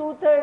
2/3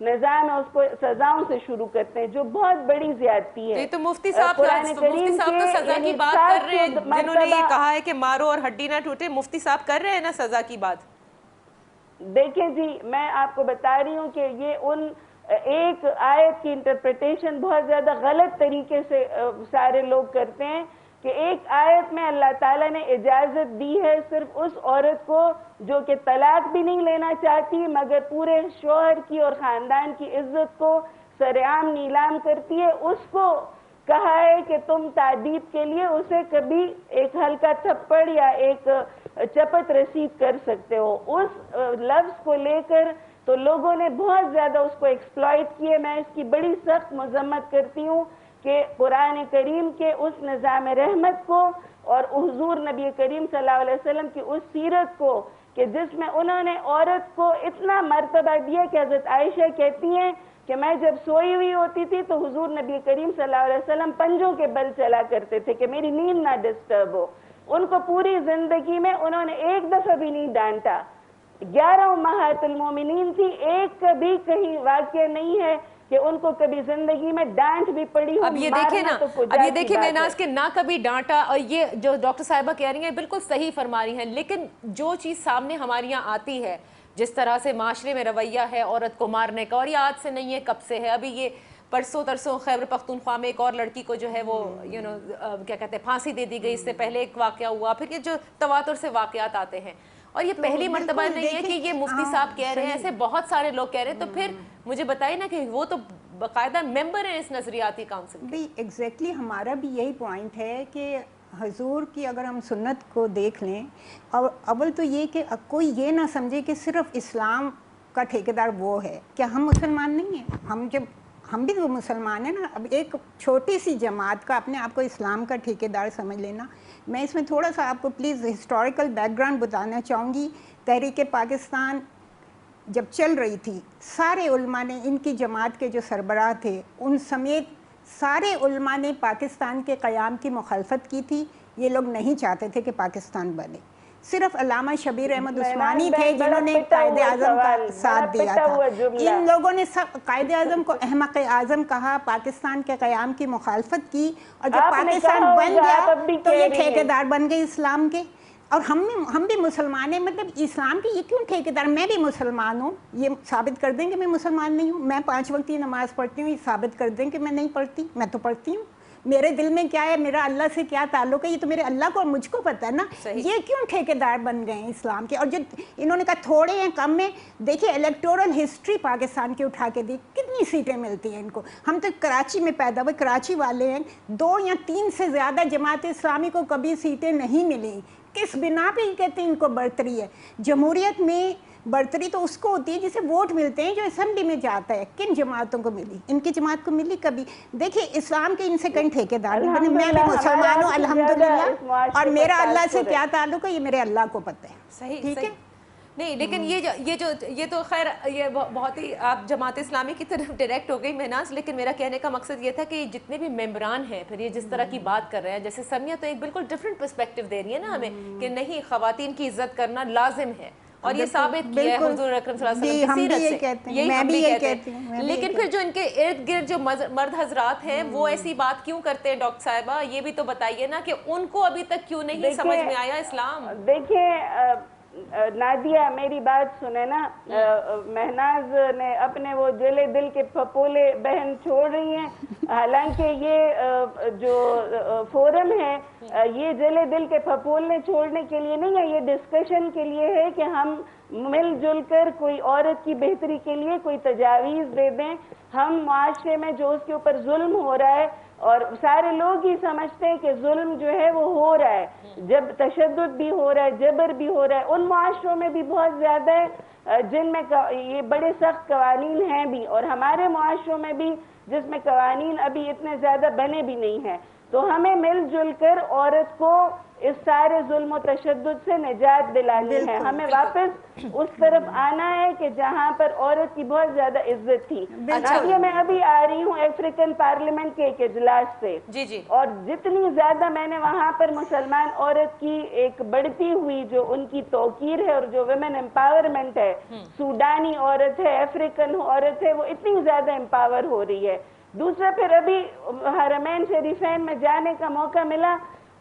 نظام ہے اس کو سزاؤں سے شروع کرتے ہیں، جو بہت بڑی زیادتی ہے۔ تو مفتی صاحب تو سزا کی بات کر رہے ہیں، جنہوں نے یہ کہا ہے کہ مارو اور ہڈی نہ ٹوٹے، مفتی صاحب کر رہے ہیں نا سزا کی بات؟ دیکھیں جی، میں آپ کو بتا رہی ہوں کہ یہ ان ایک آیت کی انٹرپریٹیشن بہت زیادہ غلط طریقے سے سارے لوگ کرتے ہیں کہ ایک آیت میں اللہ تعالیٰ نے اجازت دی ہے صرف اس عورت کو جو کہ طلاق بھی نہیں لینا چاہتی مگر پورے شوہر کی اور خاندان کی عزت کو سرعام نیلام کرتی ہے، اس کو کہا ہے کہ تم تعدیب کے لیے اسے کبھی ایک ہلکا تھپڑ یا ایک چپت رسید کر سکتے ہو۔ اس لفظ کو لے کر تو لوگوں نے بہت زیادہ اس کو ایکسپلائٹ کیے۔ میں اس کی بڑی سخت مذمت کرتی ہوں کہ قرآن کریم کے اس نظام رحمت کو اور حضور نبی کریم صلی اللہ علیہ وسلم کی اس سیرت کو کہ جس میں انہوں نے عورت کو اتنا مرتبہ دیا کہ حضرت عائشہ کہتی ہیں کہ میں جب سوئی ہوئی ہوتی تھی تو حضور نبی کریم صلی اللہ علیہ وسلم پنجوں کے بل چلا کرتے تھے کہ میری نیند نہ ڈسٹرب ہو۔ ان کو پوری زندگی میں انہوں نے ایک دفعہ بھی نہیں ڈانٹا۔ 11 امہات المومنین تھی، ایک کبھی کہیں واقعہ نہیں ہے کہ ان کو کبھی زندگی میں ڈانٹ بھی پڑی ہو۔ اب یہ دیکھیں نا، اب یہ دیکھیں مہناز کہ نہ کبھی ڈانٹا، اور یہ جو ڈاکٹر صاحبہ کہہ رہی ہیں بالکل صحیح فرما رہی ہیں، لیکن جو چیز سامنے ہمارے یہاں آتی ہے، جس طرح سے معاشرے میں رویہ ہے عورت کو مارنے کا، اور یہ آج سے نہیں ہے کب سے ہے، ابھی یہ پرسوں ترسوں خیبر پختونخوا میں ایک اور لڑکی کو جو ہے وہ کیا کہتے ہیں پھانسی دے دی گئی، اس سے پہلے ایک واقعہ ہوا، پھر یہ جو تواتر سے واقعات آتے ہیں، اور یہ پہلی مرتبہ نہیں ہے کہ یہ مفتی صاحب کہہ رہے ہیں، ایسے بہت سارے لوگ کہہ رہے ہیں۔ تو پھر مجھے بتائیے نا کہ وہ تو باقاعدہ ممبر ہیں اس نظریاتی کونسل کے۔ ایگزیکٹلی ہمارا بھی یہی پوائنٹ ہے کہ حضور کی اگر ہم سنت کو دیکھ لیں، اور اول تو یہ کہ کوئی یہ نہ سمجھے کہ صرف اسلام کا ٹھیکیدار وہ ہے، کیا ہم مسلمان نہیں ہیں؟ ہم بھی تو مسلمان ہیں نا۔ اب ایک چھوٹی سی جماعت کا اپنے آپ کو اسلام کا ٹھیکیدار سمجھ لینا۔ میں اس میں تھوڑا سا آپ کو پلیز ہسٹوریکل بیک گراؤنڈ بتانا چاہوں گی۔ تحریک پاکستان جب چل رہی تھی، سارے علماء نے، ان کی جماعت کے جو سربراہ تھے ان سمیت سارے علماء نے پاکستان کے قیام کی مخالفت کی تھی۔ یہ لوگ نہیں چاہتے تھے کہ پاکستان بنے، صرف علامہ شبیر احمد عثمانی تھے جنہوں نے قائد اعظم کا ساتھ دیا تھا۔ ان لوگوں نے سب قائد اعظم کو احمق اعظم کہا، پاکستان کے قیام کی مخالفت کی، اور جب پاکستان بن گیا تو یہ ٹھیکیدار بن گئے اسلام کے۔ اور ہم بھی مسلمان ہیں، مطلب اسلام کے یہ کیوں ٹھیکیدار؟ میں بھی مسلمان ہوں، یہ ثابت کر دیں کہ میں مسلمان نہیں ہوں؟ میں 5 وقت کی نماز پڑھتی ہوں، یہ ثابت کر دیں کہ میں نہیں پڑھتی؟ میں تو پڑھتی ہوں۔ میرے دل میں کیا ہے، میرا اللہ سے کیا تعلق ہے، یہ تو میرے اللہ کو اور مجھ کو پتہ ہے نا۔ یہ کیوں ٹھیکیدار بن گئے ہیں اسلام کے؟ اور جو انہوں نے کہا تھوڑے ہیں، کم ہیں، دیکھیں الیکٹورل ہسٹری پاکستان کی اٹھا کے دی، کتنی سیٹیں ملتی ہیں ان کو۔ ہم تو کراچی میں پیدا ہوئے، کراچی والے ہیں، 2 یا 3 سے زیادہ جماعت اسلامی کو کبھی سیٹیں نہیں ملی۔ کس بنا پہ ہی کہتے ہیں ان کو برتری ہے؟ جمہوریت میں برتری تو اس کو ہوتی ہے جسے ووٹ ملتے ہیں، جو اسمبلی میں جاتا ہے۔ کن جماعتوں کو ملی؟ ان کی جماعت کو ملی کبھی؟ دیکھیے اسلام کے ان سے کہیں ٹھیکیدار نہیں بنے۔ میں بھی مسلمان ہوں الحمدللہ، اور میرا اللہ سے کیا تعلق ہے یہ میرے اللہ کو پتہ ہے۔ صحیح، ٹھیک ہے نہیں، لیکن یہ تو خیر یہ بہت ہی آپ جماعت اسلامی کی طرف ڈائریکٹ ہو گئی مہناز، لیکن میرا کہنے کا مقصد یہ تھا کہ جتنے بھی ممبران ہیں پھر یہ جس طرح کی بات کر رہے ہیں، جیسے سمیہ تو ایک بالکل ڈفرینٹ پرسپیکٹیو دے رہی ہے نا ہمیں کہ نہیں، خواتین کی عزت کرنا لازم ہے، اور یہ ثابت کیا ہے حضور اکرم صلی اللہ علیہ وسلم کی سیرت سے، یہی ہم بھی کہتے ہیں۔ لیکن پھر جو ان کے ارد گرد جو مرد حضرات ہیں وہ ایسی بات کیوں کرتے ہیں ڈاکٹر صاحبہ؟ یہ بھی تو بتائیے نا کہ ان کو ابھی تک کیوں نہیں سمجھ میں آیا اسلام؟ دیکھیں نادیہ، میری بات سنیں نا، مہناز نے اپنے وہ جلے دل کے پھپولے بہن چھوڑ رہی ہیں، حالانکہ یہ جو فورم ہے یہ جلے دل کے پھپولنے چھوڑنے کے لیے نہیں ہے، یہ ڈسکشن کے لیے ہے کہ ہم مل جل کر کوئی عورت کی بہتری کے لیے کوئی تجاویز دے دیں۔ ہم معاشرے میں جو اس کے اوپر ظلم ہو رہا ہے، اور سارے لوگ ہی سمجھتے ہیں کہ ظلم جو ہے وہ ہو رہا ہے، جب تشدد بھی ہو رہا ہے، جبر بھی ہو رہا ہے، ان معاشروں میں بھی بہت زیادہ ہے جن میں یہ بڑے سخت قوانین ہیں بھی، اور ہمارے معاشروں میں بھی جس میں قوانین ابھی اتنے زیادہ بنے بھی نہیں ہیں۔ تو ہمیں مل جل کر عورت کو اس سارے ظلم و تشدد سے نجات دلانی ہے. ہمیں واپس اس طرف آنا ہے کہ جہاں پر عورت کی بہت زیادہ عزت تھی. میں ابھی آ رہی ہوں افریقن پارلیمنٹ کے ایک اجلاس سے, اور جتنی زیادہ میں نے وہاں پر مسلمان عورت کی ایک بڑھتی ہوئی جو ان کی توقیر ہے اور جو ویمن امپاورمنٹ ہے, سوڈانی عورت ہے, افریقن عورت ہے, وہ اتنی زیادہ امپاور ہو رہی ہے. دوسرا پھر ابھی حرمین شریفین میں جانے کا موقع ملا,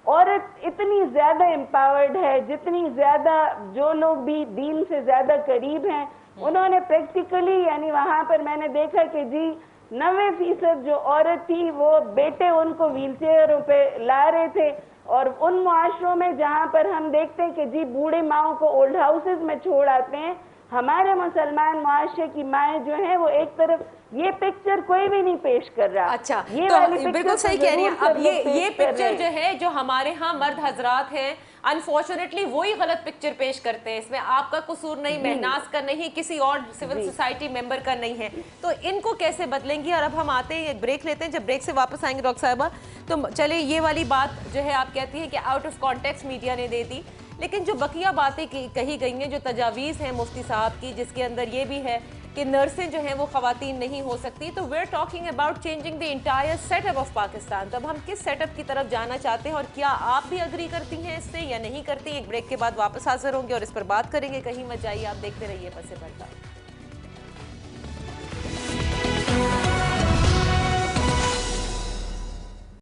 عورت اتنی زیادہ امپاورڈ ہے, جتنی زیادہ جو لوگ بھی دین سے زیادہ قریب ہیں انہوں نے پریکٹیکلی, یعنی وہاں پر میں نے دیکھا کہ جی 90% جو عورت تھی وہ بیٹے ان کو ویل چیئروں پہ لا رہے تھے, اور ان معاشروں میں جہاں پر ہم دیکھتے ہیں کہ جی بوڑھے ماؤں کو اولڈ ہاؤسز میں چھوڑ آتے ہیں, ہمارے مسلمان معاشرے کی مائیں جو ہیں وہ ایک طرف یہ پکچر کوئی بھی نہیں پیش کر رہا. اچھا, تو بالکل صحیح کہہ رہی ہیں. اب یہ پکچر جو ہے جو ہمارے ہاں مرد حضرات ہیں انفارچونیٹلی وہی غلط پکچر پیش کرتے ہیں. اس میں آپ کا قصور نہیں, مہناز کا نہیں, کسی اور سول سوسائٹی ممبر کا نہیں ہے. تو ان کو کیسے بدلیں گی؟ اور اب ہم آتے ہیں, ایک بریک لیتے ہیں. جب بریک سے واپس آئیں گے ڈاکٹر صاحبہ, تو چلیں یہ والی بات جو ہے آپ کہتی ہیں کہ آؤٹ آف کانٹیکسٹ میڈیا نے دے دی, لیکن جو بقیہ باتیں کہی گئی ہیں, جو تجاویز ہیں مفتی صاحب کی, جس کے اندر یہ بھی ہے کہ نرسیں جو ہیں وہ خواتین نہیں ہو سکتی, تو we are talking about changing the entire set up of Pakistan. تو اب ہم کس سیٹ اپ کی طرف جانا چاہتے ہیں, اور کیا آپ بھی اگری کرتی ہیں اس سے یا نہیں کرتی؟ ایک بریک کے بعد واپس حاضر ہوں گے اور اس پر بات کریں گے. کہیں مت جائیے, آپ دیکھتے رہیے پس پردہ.